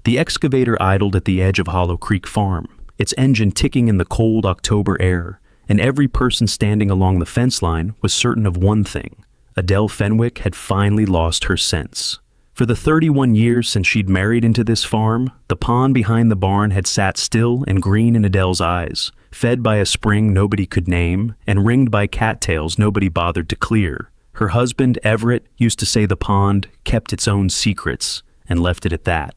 The excavator idled at the edge of Hollow Creek Farm, its engine ticking in the cold October air, and every person standing along the fence line was certain of one thing: Adele Fenwick had finally lost her sense. For the 31 years since she'd married into this farm, the pond behind the barn had sat still and green in Adele's eyes, fed by a spring nobody could name and ringed by cattails nobody bothered to clear. Her husband, Everett, used to say the pond kept its own secrets and left it at that.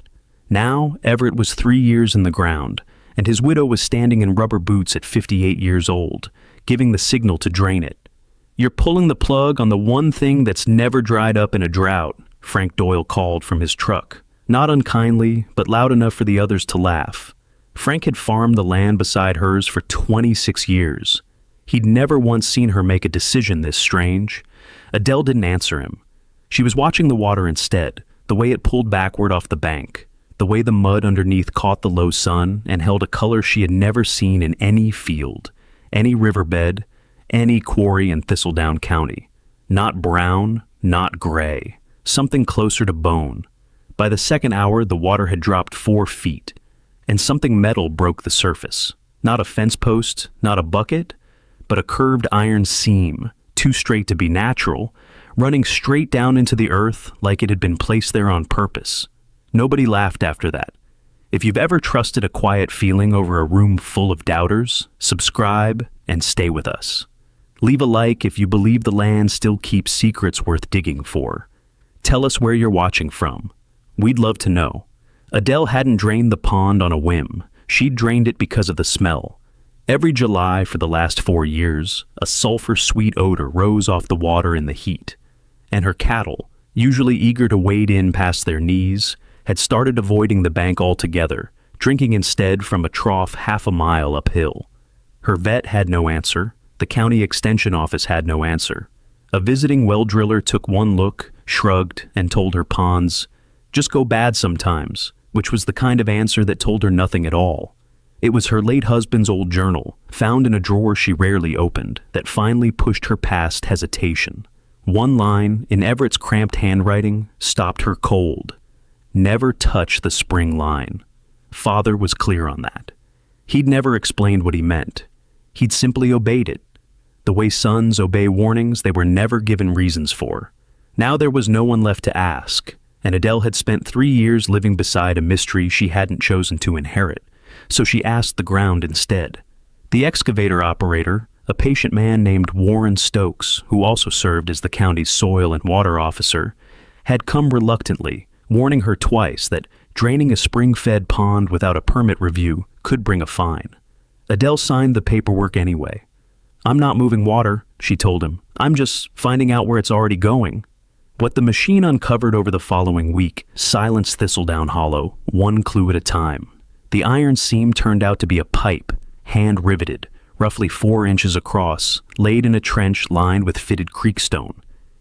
Now, Everett was 3 years in the ground, and his widow was standing in rubber boots at 58 years old, giving the signal to drain it. "You're pulling the plug on the one thing that's never dried up in a drought," Frank Doyle called from his truck, not unkindly, but loud enough for the others to laugh. Frank had farmed the land beside hers for 26 years. He'd never once seen her make a decision this strange. Adele didn't answer him. She was watching the water instead, the way it pulled backward off the bank, the way the mud underneath caught the low sun and held a color she had never seen in any field, any riverbed, any quarry in Thistledown County. Not brown, not gray. Something closer to bone. By the second hour, the water had dropped 4 feet, and something metal broke the surface. Not a fence post, not a bucket, but a curved iron seam, too straight to be natural, running straight down into the earth like it had been placed there on purpose. Nobody laughed after that. If you've ever trusted a quiet feeling over a room full of doubters, subscribe and stay with us. Leave a like if you believe the land still keeps secrets worth digging for. Tell us where you're watching from. We'd love to know. Adele hadn't drained the pond on a whim. She'd drained it because of the smell. Every July for the last 4 years, a sulfur-sweet odor rose off the water in the heat, and her cattle, usually eager to wade in past their knees, had started avoiding the bank altogether, drinking instead from a trough half a mile uphill. Her vet had no answer. The county extension office had no answer. A visiting well driller took one look, shrugged, and told her ponds, "Just go bad sometimes," which was the kind of answer that told her nothing at all. It was her late husband's old journal, found in a drawer she rarely opened, that finally pushed her past hesitation. One line, in Everett's cramped handwriting, stopped her cold. Never touch the spring line. Father was clear on that. He'd never explained what he meant. He'd simply obeyed it. The way sons obey warnings they were never given reasons for. Now there was no one left to ask, and Adele had spent 3 years living beside a mystery she hadn't chosen to inherit, so she asked the ground instead. The excavator operator, a patient man named Warren Stokes, who also served as the county's soil and water officer, had come reluctantly, warning her twice that draining a spring-fed pond without a permit review could bring a fine. Adele signed the paperwork anyway. "I'm not moving water," she told him. "I'm just finding out where it's already going." What the machine uncovered over the following week silenced Thistledown Hollow, one clue at a time. The iron seam turned out to be a pipe, hand-riveted, roughly 4 inches across, laid in a trench lined with fitted creekstone.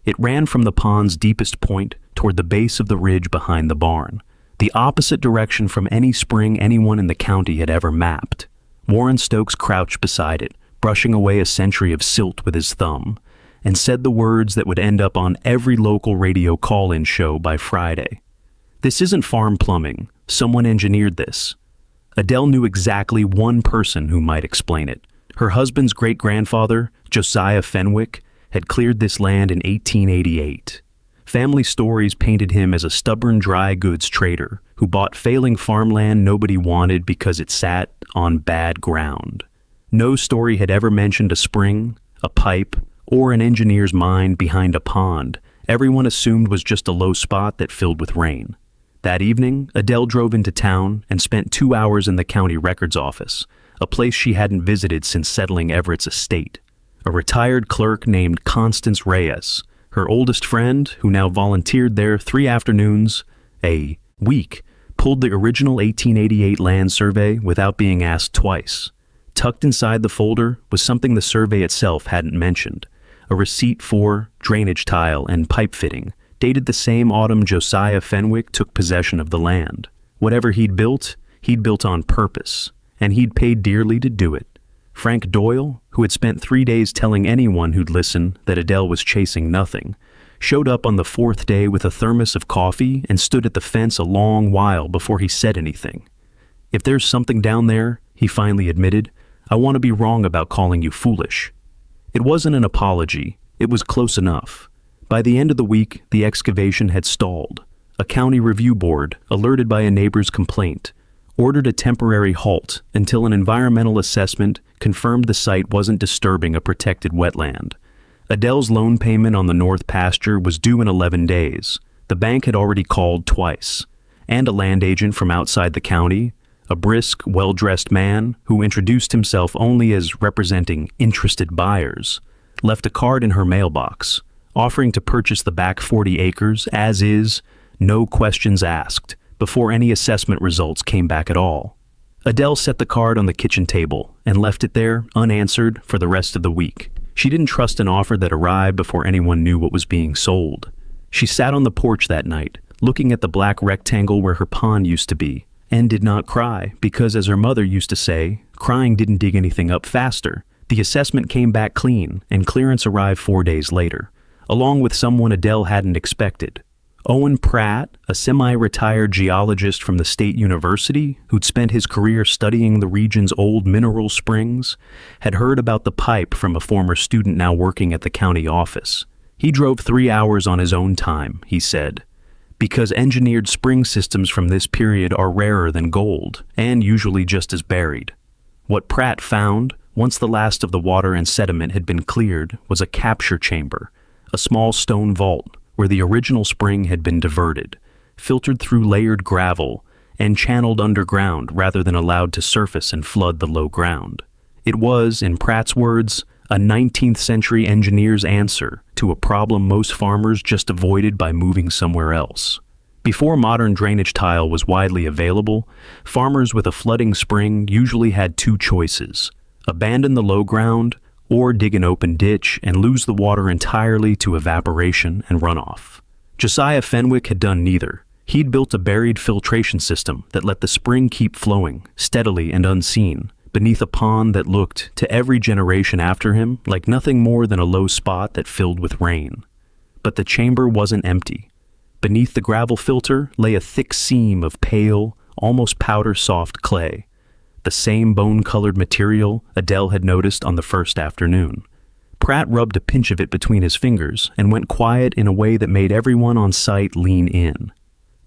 It ran from the pond's deepest point toward the base of the ridge behind the barn, the opposite direction from any spring anyone in the county had ever mapped. Warren Stokes crouched beside it, brushing away a century of silt with his thumb, and said the words that would end up on every local radio call-in show by Friday. "This isn't farm plumbing. Someone engineered this." Adele knew exactly one person who might explain it. Her husband's great-grandfather, Josiah Fenwick, had cleared this land in 1888. Family stories painted him as a stubborn dry goods trader who bought failing farmland nobody wanted because it sat on bad ground. No story had ever mentioned a spring, a pipe, or an engineer's mind behind a pond everyone assumed was just a low spot that filled with rain. That evening, Adele drove into town and spent 2 hours in the county records office, a place she hadn't visited since settling Everett's estate. A retired clerk named Constance Reyes, her oldest friend, who now volunteered there 3 afternoons a week, pulled the original 1888 land survey without being asked twice. Tucked inside the folder was something the survey itself hadn't mentioned, a receipt for drainage tile and pipe fitting, dated the same autumn Josiah Fenwick took possession of the land. Whatever he'd built on purpose, and he'd paid dearly to do it. Frank Doyle, who had spent 3 days telling anyone who'd listen that Adele was chasing nothing, showed up on the fourth day with a thermos of coffee and stood at the fence a long while before he said anything. "If there's something down there," he finally admitted, "I want to be wrong about calling you foolish." It wasn't an apology, it was close enough. By the end of the week, the excavation had stalled. A county review board, alerted by a neighbor's complaint, ordered a temporary halt until an environmental assessment confirmed the site wasn't disturbing a protected wetland. Adele's loan payment on the north pasture was due in 11 days. The bank had already called twice. And a land agent from outside the county, a brisk, well-dressed man who introduced himself only as representing interested buyers, left a card in her mailbox, offering to purchase the back 40 acres as is, no questions asked, before any assessment results came back at all. Adele set the card on the kitchen table and left it there, unanswered, for the rest of the week. She didn't trust an offer that arrived before anyone knew what was being sold. She sat on the porch that night, looking at the black rectangle where her pond used to be, and did not cry because, as her mother used to say, crying didn't dig anything up faster. The assessment came back clean, and clearance arrived 4 days later, along with someone Adele hadn't expected. Owen Pratt, a semi-retired geologist from the State University who'd spent his career studying the region's old mineral springs, had heard about the pipe from a former student now working at the county office. He drove 3 hours on his own time, he said, because engineered spring systems from this period are rarer than gold and usually just as buried. What Pratt found, once the last of the water and sediment had been cleared, was a capture chamber, a small stone vault where the original spring had been diverted, filtered through layered gravel, and channeled underground rather than allowed to surface and flood the low ground. It was, in Pratt's words, a 19th century engineer's answer to a problem most farmers just avoided by moving somewhere else. Before modern drainage tile was widely available, farmers with a flooding spring usually had two choices: abandon the low ground or dig an open ditch and lose the water entirely to evaporation and runoff. Josiah Fenwick had done neither. He'd built a buried filtration system that let the spring keep flowing, steadily and unseen, beneath a pond that looked, to every generation after him, like nothing more than a low spot that filled with rain. But the chamber wasn't empty. Beneath the gravel filter lay a thick seam of pale, almost powder-soft clay, the same bone-colored material Adele had noticed on the first afternoon. Pratt rubbed a pinch of it between his fingers and went quiet in a way that made everyone on site lean in.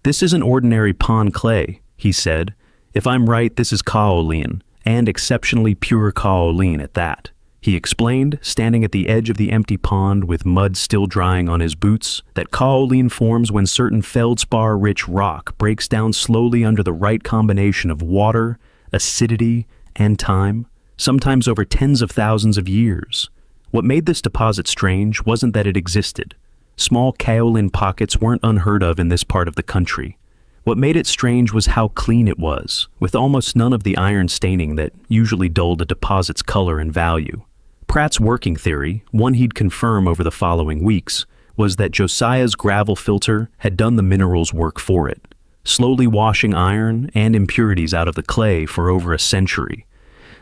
"This isn't ordinary pond clay," he said. "If I'm right, this is kaolin, and exceptionally pure kaolin at that," he explained, standing at the edge of the empty pond with mud still drying on his boots, that kaolin forms when certain feldspar-rich rock breaks down slowly under the right combination of water, acidity, and time, sometimes over tens of thousands of years. What made this deposit strange wasn't that it existed. Small kaolin pockets weren't unheard of in this part of the country. What made it strange was how clean it was, with almost none of the iron staining that usually dulled a deposit's color and value. Pratt's working theory, one he'd confirm over the following weeks, was that Josiah's gravel filter had done the minerals work for it, slowly washing iron and impurities out of the clay for over a century.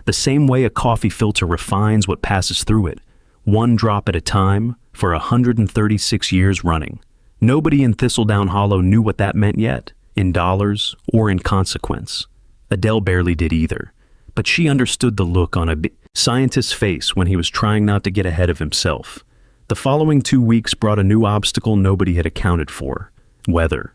The same way a coffee filter refines what passes through it, one drop at a time, for 136 years running. Nobody in Thistledown Hollow knew what that meant yet, in dollars or in consequence. Adele barely did either, but she understood the look on a scientist's face when he was trying not to get ahead of himself. The following 2 weeks brought a new obstacle nobody had accounted for: weather.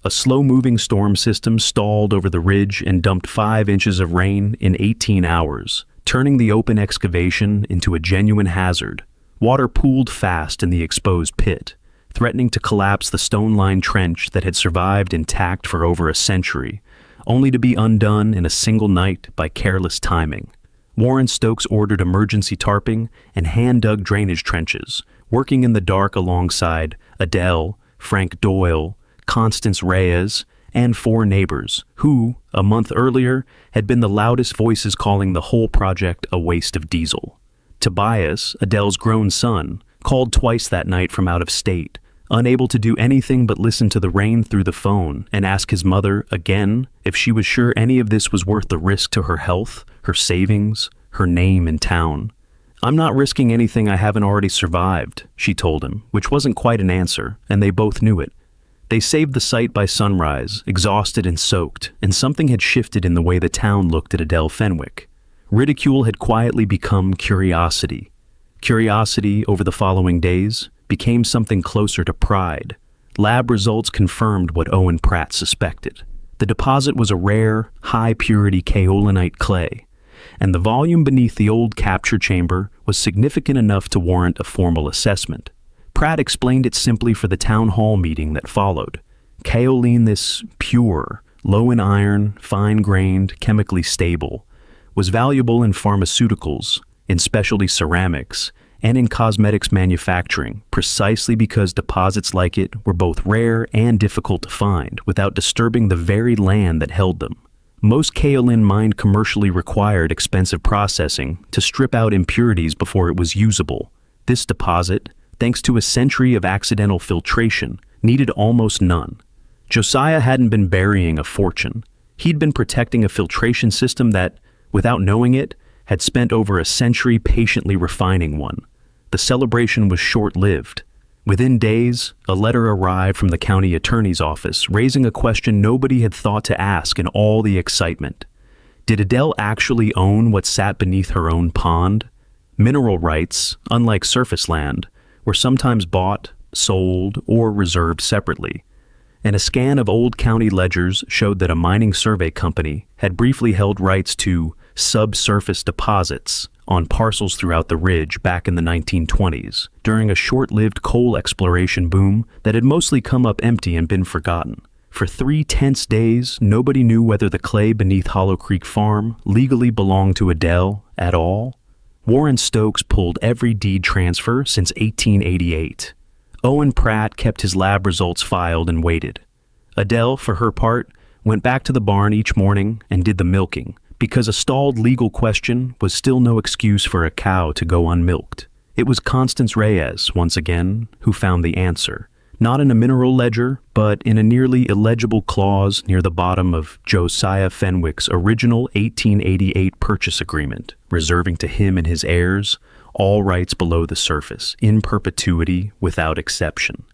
A slow-moving storm system stalled over the ridge and dumped 5 inches of rain in 18 hours, turning the open excavation into a genuine hazard. Water pooled fast in the exposed pit, threatening to collapse the stone-lined trench that had survived intact for over a century, only to be undone in a single night by careless timing. Warren Stokes ordered emergency tarping and hand-dug drainage trenches, working in the dark alongside Adele, Frank Doyle, Constance Reyes, and 4 neighbors who, a month earlier, had been the loudest voices calling the whole project a waste of diesel. Tobias, Adele's grown son, called twice that night from out of state, unable to do anything but listen to the rain through the phone and ask his mother again if she was sure any of this was worth the risk to her health, her savings, her name in town. "I'm not risking anything I haven't already survived," she told him, which wasn't quite an answer, and they both knew it. They saved the site by sunrise, exhausted and soaked, and something had shifted in the way the town looked at Adele Fenwick. Ridicule had quietly become curiosity. Curiosity, over the following days, became something closer to pride. Lab results confirmed what Owen Pratt suspected. The deposit was a rare, high-purity kaolinite clay, and the volume beneath the old capture chamber was significant enough to warrant a formal assessment. Pratt explained it simply for the town hall meeting that followed. Kaolin, this pure, low in iron, fine-grained, chemically stable, was valuable in pharmaceuticals, in specialty ceramics, and in cosmetics manufacturing, precisely because deposits like it were both rare and difficult to find without disturbing the very land that held them. Most kaolin mined commercially required expensive processing to strip out impurities before it was usable. This deposit, thanks to a century of accidental filtration, needed almost none. Josiah hadn't been burying a fortune. He'd been protecting a filtration system that, without knowing it, had spent over a century patiently refining one. The celebration was short-lived. Within days, a letter arrived from the county attorney's office raising a question nobody had thought to ask in all the excitement. Did Adele actually own what sat beneath her own pond? Mineral rights, unlike surface land, were sometimes bought, sold, or reserved separately, and a scan of old county ledgers showed that a mining survey company had briefly held rights to subsurface deposits on parcels throughout the ridge back in the 1920s, during a short-lived coal exploration boom that had mostly come up empty and been forgotten. For 3 tense days, nobody knew whether the clay beneath Hollow Creek Farm legally belonged to Adele at all. Warren Stokes pulled every deed transfer since 1888. Owen Pratt kept his lab results filed and waited. Adele, for her part, went back to the barn each morning and did the milking, because a stalled legal question was still no excuse for a cow to go unmilked. It was Constance Reyes, once again, who found the answer, not in a mineral ledger, but in a nearly illegible clause near the bottom of Josiah Fenwick's original 1888 purchase agreement, reserving to him and his heirs all rights below the surface, in perpetuity, without exception.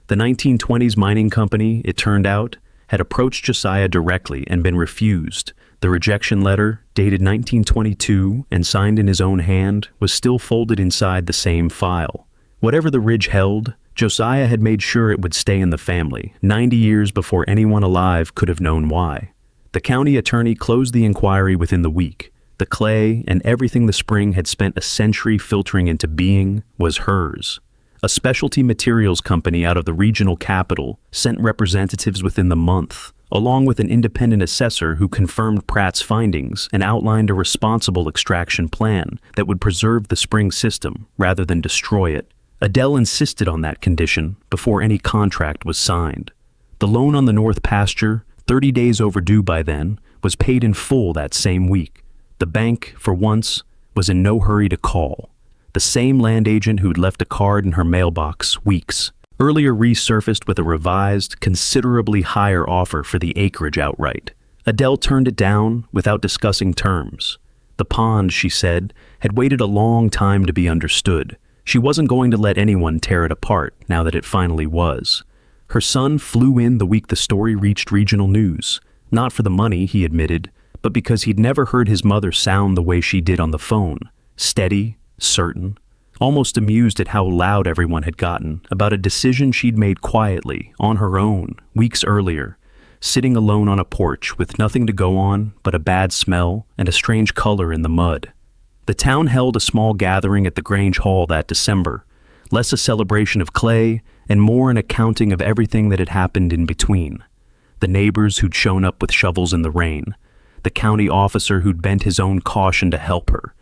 The 1920s mining company, it turned out, had approached Josiah directly and been refused. The rejection letter, dated 1922 and signed in his own hand, was still folded inside the same file. Whatever the ridge held, Josiah had made sure it would stay in the family, 90 years before anyone alive could have known why. The county attorney closed the inquiry within the week. The clay and everything the spring had spent a century filtering into being was hers. A specialty materials company out of the regional capital sent representatives within the month, along with an independent assessor who confirmed Pratt's findings and outlined a responsible extraction plan that would preserve the spring system rather than destroy it. Adele insisted on that condition before any contract was signed. The loan on the North Pasture, 30 days overdue by then, was paid in full that same week. The bank, for once, was in no hurry to call. The same land agent who'd left a card in her mailbox weeks earlier resurfaced with a revised, considerably higher offer for the acreage outright. Adele turned it down without discussing terms. The pond, she said, had waited a long time to be understood. She wasn't going to let anyone tear it apart now that it finally was. Her son flew in the week the story reached regional news, not for the money, he admitted, but because he'd never heard his mother sound the way she did on the phone, steady, certain, almost amused at how loud everyone had gotten about a decision she'd made quietly, on her own, weeks earlier, sitting alone on a porch with nothing to go on but a bad smell and a strange color in the mud. The town held a small gathering at the Grange Hall that December, less a celebration of clay and more an accounting of everything that had happened in between. The neighbors who'd shown up with shovels in the rain, the county officer who'd bent his own caution to help her,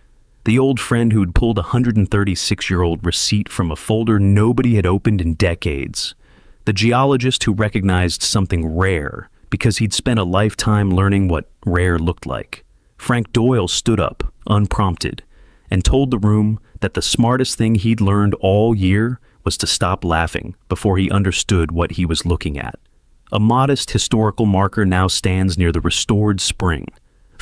the old friend who'd pulled a 136-year-old receipt from a folder nobody had opened in decades, the geologist who recognized something rare because he'd spent a lifetime learning what rare looked like. Frank Doyle stood up, unprompted, and told the room that the smartest thing he'd learned all year was to stop laughing before he understood what he was looking at. A modest historical marker now stands near the restored spring,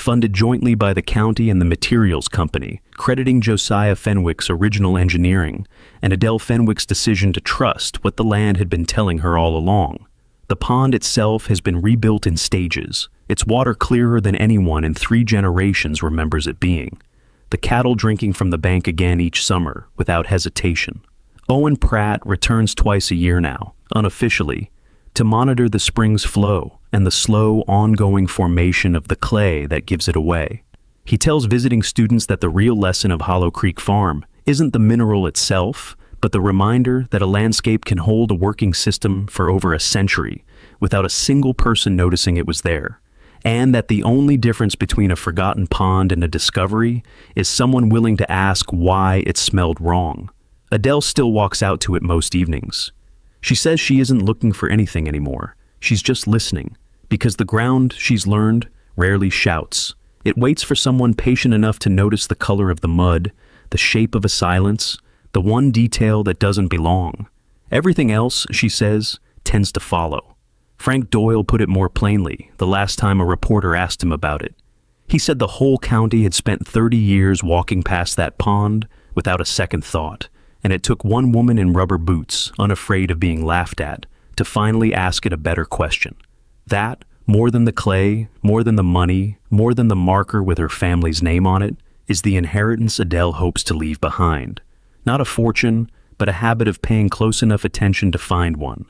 funded jointly by the county and the materials company, crediting Josiah Fenwick's original engineering and Adele Fenwick's decision to trust what the land had been telling her all along. The pond itself has been rebuilt in stages, its water clearer than anyone in 3 generations remembers it being. The cattle drinking from the bank again each summer, without hesitation. Owen Pratt returns twice a year now, unofficially, to monitor the spring's flow and the slow, ongoing formation of the clay that gives it away. He tells visiting students that the real lesson of Hollow Creek Farm isn't the mineral itself, but the reminder that a landscape can hold a working system for over a century without a single person noticing it was there, and that the only difference between a forgotten pond and a discovery is someone willing to ask why it smelled wrong. Adele still walks out to it most evenings. She says she isn't looking for anything anymore. She's just listening, because the ground, she's learned, rarely shouts. It waits for someone patient enough to notice the color of the mud, the shape of a silence, the one detail that doesn't belong. Everything else, she says, tends to follow. Frank Doyle put it more plainly the last time a reporter asked him about it. He said the whole county had spent 30 years walking past that pond without a second thought, and it took one woman in rubber boots, unafraid of being laughed at, to finally ask it a better question. That, more than the clay, more than the money, more than the marker with her family's name on it, is the inheritance Adele hopes to leave behind. Not a fortune, but a habit of paying close enough attention to find one.